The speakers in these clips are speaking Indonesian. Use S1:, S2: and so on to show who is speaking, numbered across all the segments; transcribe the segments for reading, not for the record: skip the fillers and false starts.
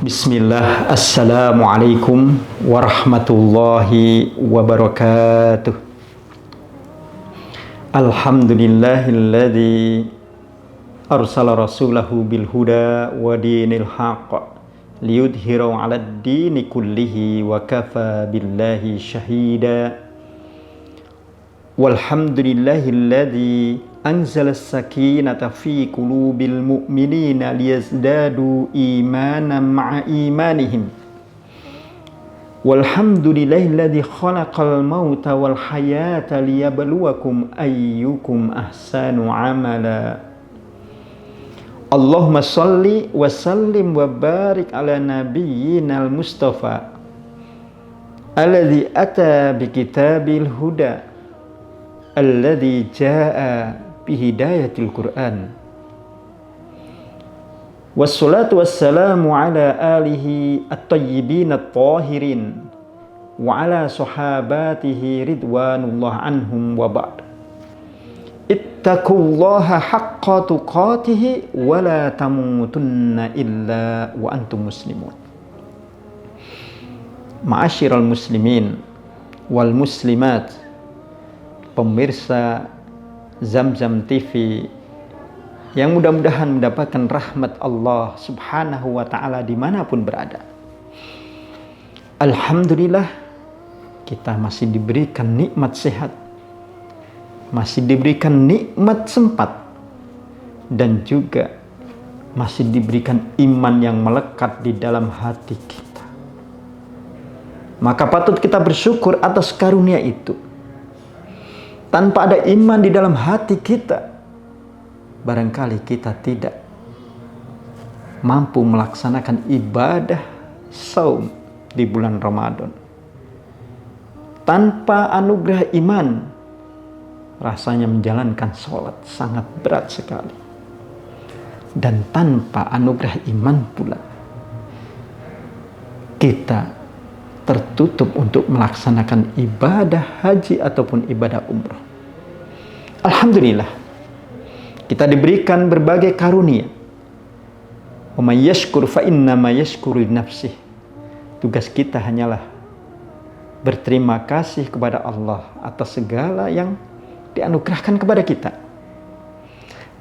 S1: Bismillah, Assalamualaikum warahmatullahi wabarakatuh. Alhamdulillahilladzi arsala rasulahu bil huda wa dinil haqq liyudhhirahu 'alad dini kullihi wa kafa billahi shahida. Walhamdulillahilladzi anzala as-sakinata fi qulubil mu'minina liyazdadu imanan ma'a imanihim. Walhamdulillahilladzi khalaqal mauta wal hayata liyabluwakum ayyukum ahsanu amala. Allahumma shalli wa sallim wa barik ala nabiyyinal mustafa alladzi ata bi kitabil huda alladzi jaa bihidayatil Qur'an. Wassalatu wassalamu ala alihi at-tayyibin at-tahirin wa ala sahabatihi ridwanullah anhum wa ba'd. Ittaqullaha haqqa tuqatih wa la tamutunna illa wa antum muslimun. Ma'asyiral muslimin wal muslimat, pemirsa Zamzam TV yang mudah-mudahan mendapatkan rahmat Allah subhanahu wa ta'ala dimanapun berada. Alhamdulillah, kita masih diberikan nikmat sehat, masih diberikan nikmat sempat, dan juga masih diberikan iman yang melekat di dalam hati kita. Maka patut kita bersyukur atas karunia itu. Tanpa ada iman di dalam hati kita, barangkali kita tidak mampu melaksanakan ibadah saum di bulan Ramadan. Tanpa anugerah iman, rasanya menjalankan sholat sangat berat sekali. Dan tanpa anugerah iman pula, kita tertutup untuk melaksanakan ibadah haji ataupun ibadah umroh. Alhamdulillah, kita diberikan berbagai karunia. Wa may yashkur fa innama yashkuru li nafsih. Tugas kita hanyalah berterima kasih kepada Allah atas segala yang dianugerahkan kepada kita.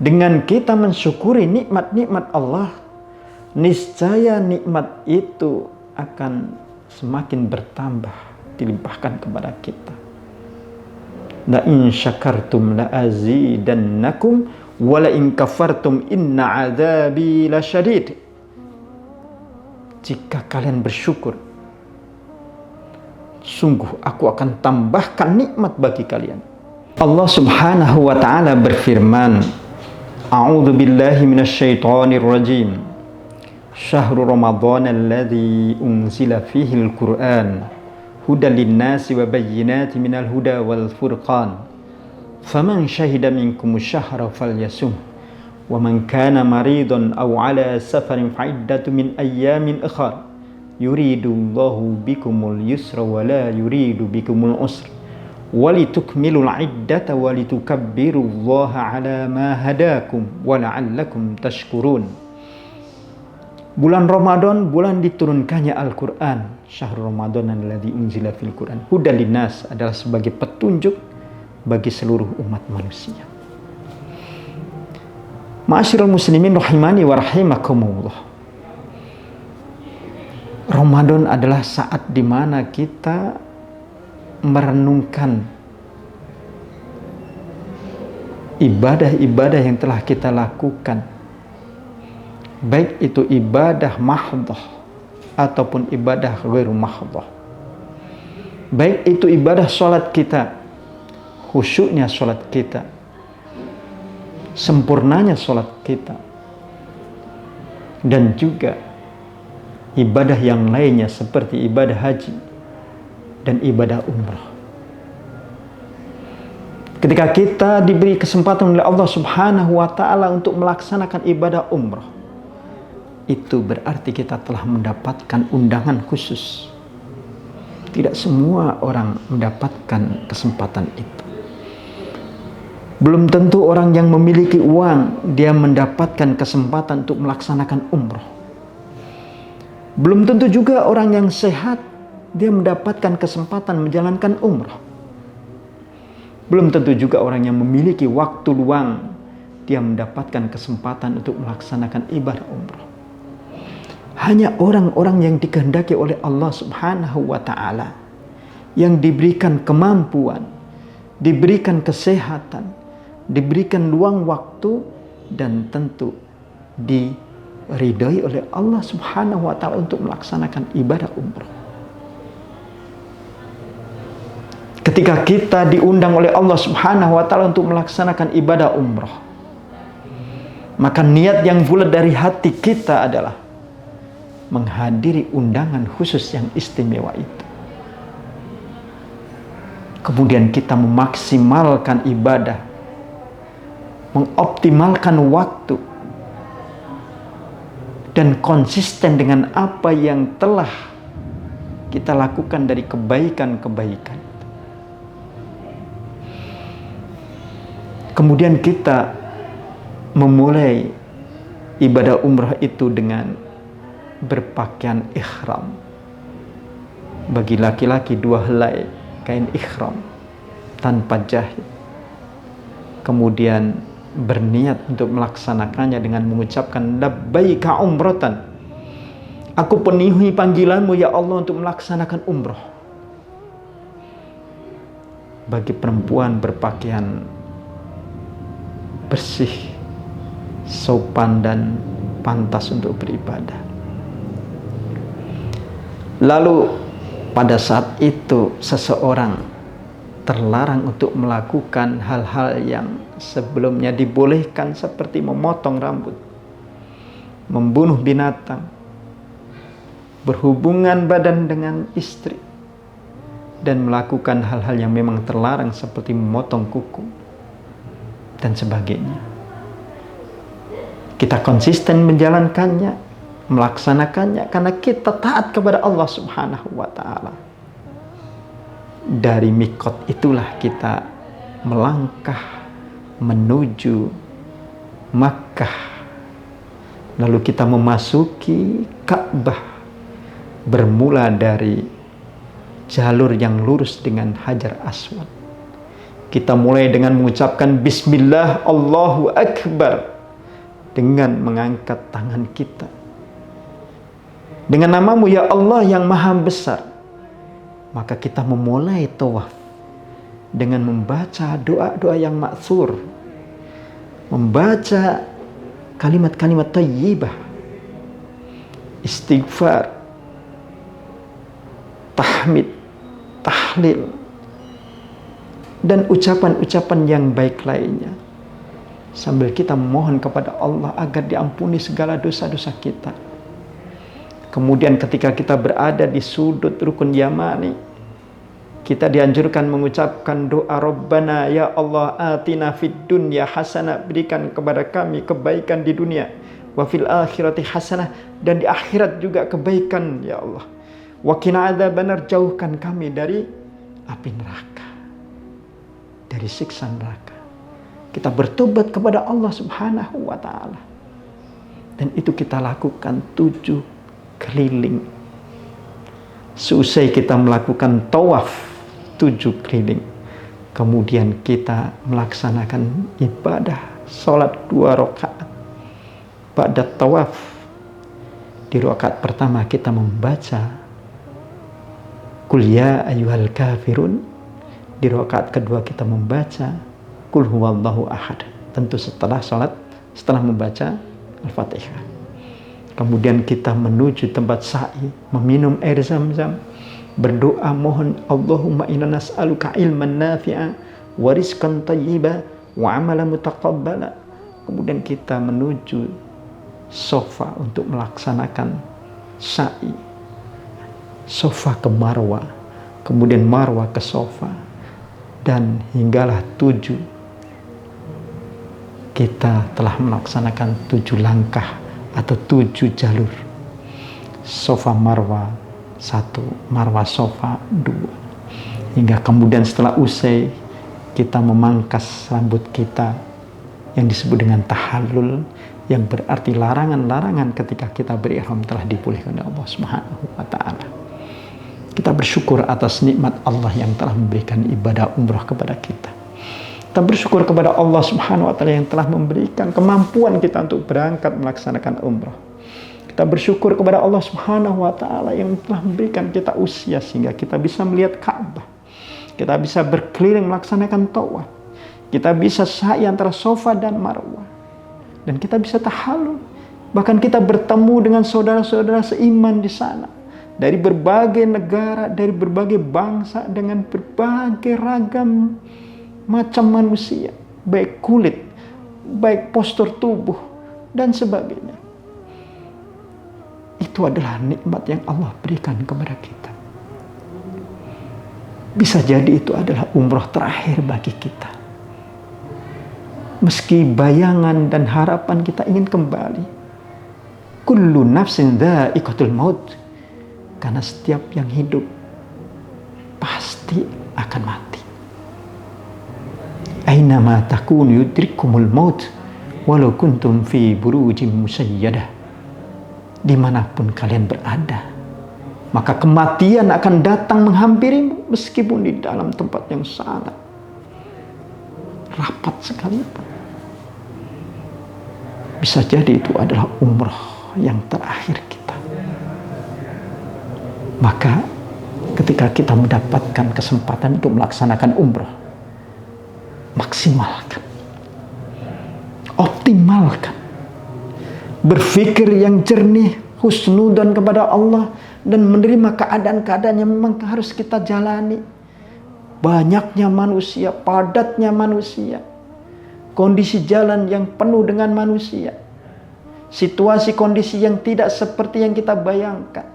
S1: Dengan kita mensyukuri nikmat-nikmat Allah, niscaya nikmat itu akan semakin bertambah, dilimpahkan kepada kita. La in syakartum la azidannakum wa la in kafartum inna adzabi lasyadid. Jika kalian bersyukur, sungguh aku akan tambahkan nikmat bagi kalian. Allah subhanahu wa ta'ala berfirman, A'udzu billahi minasyaitonir rajim. Syahrul Ramadan alladzi unzila fihi al-Qur'an hudan lin-nasi wa bayyinatin minal huda wal furqan. Faman syahida minkumus syahra falyasum wa man kana maridan aw ala safarin fa'iddatu min ayyamin ukhra. Yuridullahu bikumul yusra wa la yuridu bikumul usra walitukmilul iddata walitukabbirullaha ala ma hadakum wa la'allakum tashkurun. Bulan Ramadan, bulan diturunkannya Al-Quran. Syahrul Ramadan alladzi unzila fil Quran hudan linnas, adalah sebagai petunjuk bagi seluruh umat manusia. Ma'asyiral muslimin rahimani wa rahimakumullah. Ramadan adalah saat di mana kita merenungkan ibadah-ibadah yang telah kita lakukan, baik itu ibadah mahdhah ataupun ibadah ghairu mahdhah. Baik itu ibadah sholat kita, khusyuknya sholat kita, sempurnanya sholat kita, dan juga ibadah yang lainnya seperti ibadah haji dan ibadah umrah. Ketika kita diberi kesempatan oleh Allah subhanahu wa ta'ala untuk melaksanakan ibadah umrah, itu berarti kita telah mendapatkan undangan khusus. Tidak semua orang mendapatkan kesempatan itu. Belum tentu orang yang memiliki uang dia mendapatkan kesempatan untuk melaksanakan umrah. Belum tentu juga orang yang sehat dia mendapatkan kesempatan menjalankan umrah. Belum tentu juga orang yang memiliki waktu luang dia mendapatkan kesempatan untuk melaksanakan ibadah umrah. Hanya orang-orang yang dikehendaki oleh Allah Subhanahu wa ta'ala, yang diberikan kemampuan, diberikan kesehatan, diberikan luang waktu, dan tentu diridhai oleh Allah Subhanahu wa ta'ala untuk melaksanakan ibadah umrah. Ketika kita diundang oleh Allah Subhanahu wa ta'ala untuk melaksanakan ibadah umrah, maka niat yang bulat dari hati kita adalah menghadiri undangan khusus yang istimewa itu. Kemudian kita memaksimalkan ibadah, mengoptimalkan waktu, dan konsisten dengan apa yang telah kita lakukan dari kebaikan-kebaikan. Kemudian kita memulai ibadah umrah itu dengan berpakaian ihram. Bagi laki-laki 2 helai kain ihram tanpa jahit. Kemudian berniat untuk melaksanakannya dengan mengucapkan labbaika umratan. Aku penuhi panggilanmu ya Allah untuk melaksanakan umrah. Bagi perempuan berpakaian bersih, sopan, dan pantas untuk beribadah. Lalu pada saat itu seseorang terlarang untuk melakukan hal-hal yang sebelumnya dibolehkan, seperti memotong rambut, membunuh binatang, berhubungan badan dengan istri, dan melakukan hal-hal yang memang terlarang seperti memotong kuku dan sebagainya. Kita konsisten menjalankannya, melaksanakannya karena kita taat kepada Allah Subhanahu wa ta'ala. Dari mikot itulah kita melangkah menuju Makkah. Lalu kita memasuki Ka'bah, bermula dari jalur yang lurus dengan Hajar Aswad. Kita mulai dengan mengucapkan Bismillah, Allahu Akbar, dengan mengangkat tangan kita. Dengan namamu ya Allah yang maha besar. Maka kita memulai tawaf dengan membaca doa-doa yang ma'thur, membaca kalimat-kalimat thayyibah, istighfar, tahmid, tahlil, dan ucapan-ucapan yang baik lainnya, sambil kita memohon kepada Allah agar diampuni segala dosa-dosa kita. Kemudian ketika kita berada di sudut rukun Yamani, kita dianjurkan mengucapkan doa Rabbana ya Allah atina fid dunya hasanah, berikan kepada kami kebaikan di dunia, wa fil akhirati hasanah, dan di akhirat juga kebaikan ya Allah, wa qina adzabannar, jauhkan kami dari api neraka, dari siksa neraka. Kita bertobat kepada Allah Subhanahu wa ta'ala, dan itu kita lakukan 7 keliling. Seusai kita melakukan tawaf 7 keliling, kemudian kita melaksanakan ibadah salat 2 rakaat. Pada tawaf, di rakaat pertama kita membaca Qul ya ayyuhal kafirun. Di rakaat kedua kita membaca Qul huwallahu ahad. Tentu setelah membaca Al-Fatihah. Kemudian kita menuju tempat sa'i, meminum air Zam-Zam, berdoa mohon Allahumma inna nas'aluka ilman nafi'a wa rizqan thayyiba wa amalan mutaqabbala. Kemudian kita menuju Safa untuk melaksanakan sa'i. Safa ke Marwa, kemudian Marwa ke Safa, dan hinggalah 7 kita telah melaksanakan 7 langkah atau 7 jalur. Safa Marwa 1, Marwa Safa 2. Hingga kemudian setelah usai kita memangkas rambut kita yang disebut dengan tahallul, yang berarti larangan-larangan ketika kita berihram telah dipulihkan oleh Allah Subhanahu wa taala. Kita bersyukur atas nikmat Allah yang telah memberikan ibadah umrah kepada kita. Kita bersyukur kepada Allah Subhanahu wa taala yang telah memberikan kemampuan kita untuk berangkat melaksanakan umrah. Kita bersyukur kepada Allah Subhanahu wa taala yang telah memberikan kita usia sehingga kita bisa melihat Ka'bah. Kita bisa berkeliling melaksanakan tawaf. Kita bisa sa'i antara Safa dan Marwah. Dan kita bisa tahallul. Bahkan kita bertemu dengan saudara-saudara seiman di sana. Dari berbagai negara, dari berbagai bangsa, dengan berbagai ragam macam manusia. Baik kulit, baik postur tubuh, dan sebagainya. Itu adalah nikmat yang Allah berikan kepada kita. Bisa jadi itu adalah umrah terakhir bagi kita. Meski bayangan dan harapan kita ingin kembali. Kullu nafsin dha'iqatul maut. Karena setiap yang hidup pasti akan mati. Ainama takunu yudrikumul maut walau kuntum fi burujim musayyadah. Dimanapun kalian berada, maka kematian akan datang menghampirimu meskipun di dalam tempat yang sangat rapat sekalipun. Bisa jadi itu adalah umrah yang terakhir kita. Maka ketika kita mendapatkan kesempatan untuk melaksanakan umrah, maksimalkan, optimalkan, berpikir yang jernih, husnudzon kepada Allah, dan menerima keadaan-keadaan yang memang harus kita jalani. Banyaknya manusia, padatnya manusia, kondisi jalan yang penuh dengan manusia, situasi kondisi yang tidak seperti yang kita bayangkan.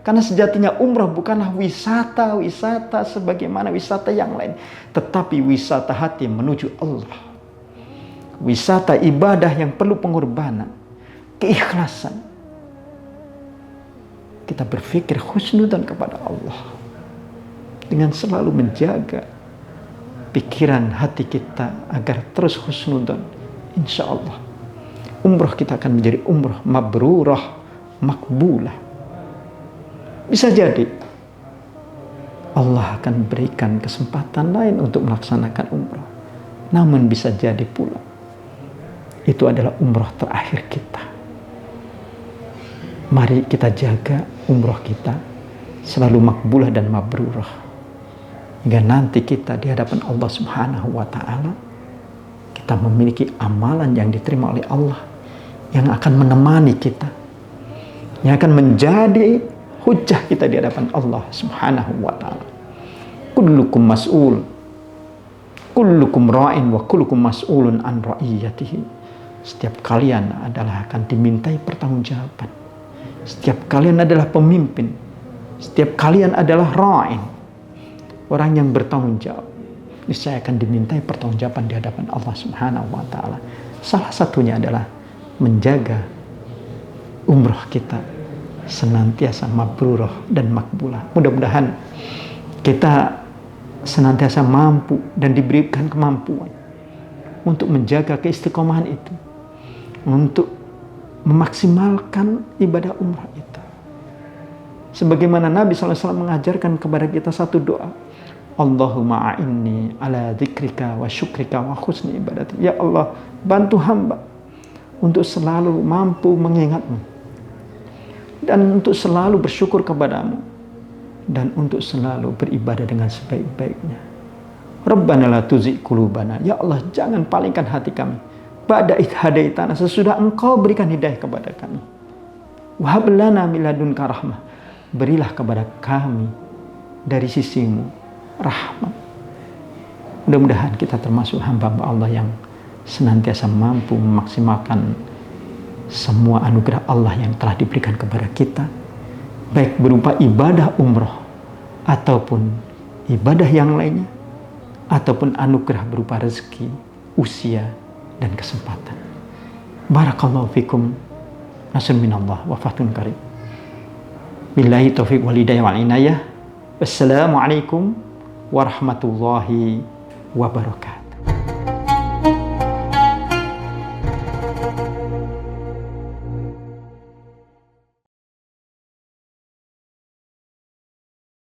S1: Karena sejatinya umrah bukanlah wisata sebagaimana wisata yang lain, tetapi wisata hati menuju Allah. Wisata ibadah yang perlu pengorbanan, keikhlasan. Kita berpikir husnudzon kepada Allah dengan selalu menjaga pikiran hati kita agar terus husnudzon. Insya Allah umrah kita akan menjadi umrah mabrurah, makbulah. Bisa jadi Allah akan berikan kesempatan lain untuk melaksanakan umrah. Namun bisa jadi pula itu adalah umrah terakhir kita. Mari kita jaga umrah kita selalu makbulah dan mabrurah. Hingga nanti kita di hadapan Allah Subhanahu wa ta'ala, kita memiliki amalan yang diterima oleh Allah, yang akan menemani kita, yang akan menjadi hujjah kita di hadapan Allah Subhanahu wa ta'ala. Kullukum mas'ul, kullukum ra'in wa kullukum mas'ulun an ra'iyatihi. Setiap kalian adalah akan dimintai pertanggungjawaban. Setiap kalian adalah pemimpin. Setiap kalian adalah ra'in, orang yang bertanggung jawab. Niscaya akan dimintai pertanggungjawaban di hadapan Allah Subhanahu wa ta'ala. Salah satunya adalah menjaga umrah kita senantiasa mabrurah dan makbulah. Mudah-mudahan kita senantiasa mampu dan diberikan kemampuan untuk menjaga keistiqomahan itu, untuk memaksimalkan ibadah umrah itu. Sebagaimana Nabi SAW mengajarkan kepada kita satu doa, Allahumma a'inni ala dzikrika wa syukrika wa husni ibadati. Ya Allah, bantu hamba untuk selalu mampu mengingatmu, dan untuk selalu bersyukur kepadamu, dan untuk selalu beribadah dengan sebaik-baiknya. Rabbana la tuzigh qulubana. Ya Allah, jangan palingkan hati kami ba'da idh hadaitana, sesudah Engkau berikan hidayah kepada kami. Wa hab lana min ladunka rahmah. Berilah kepada kami dari sisimu rahmat. Mudah-mudahan kita termasuk hamba-hamba Allah yang senantiasa mampu memaksimalkan semua anugerah Allah yang telah diberikan kepada kita, baik berupa ibadah umrah ataupun ibadah yang lainnya, ataupun anugerah berupa rezeki, usia, dan kesempatan. Barakallahu fikum. Nasrun minallah wa fathun qarib. Billahi taufiq wal hidayah wal inayah. Wassalamualaikum warahmatullahi wabarakatuh.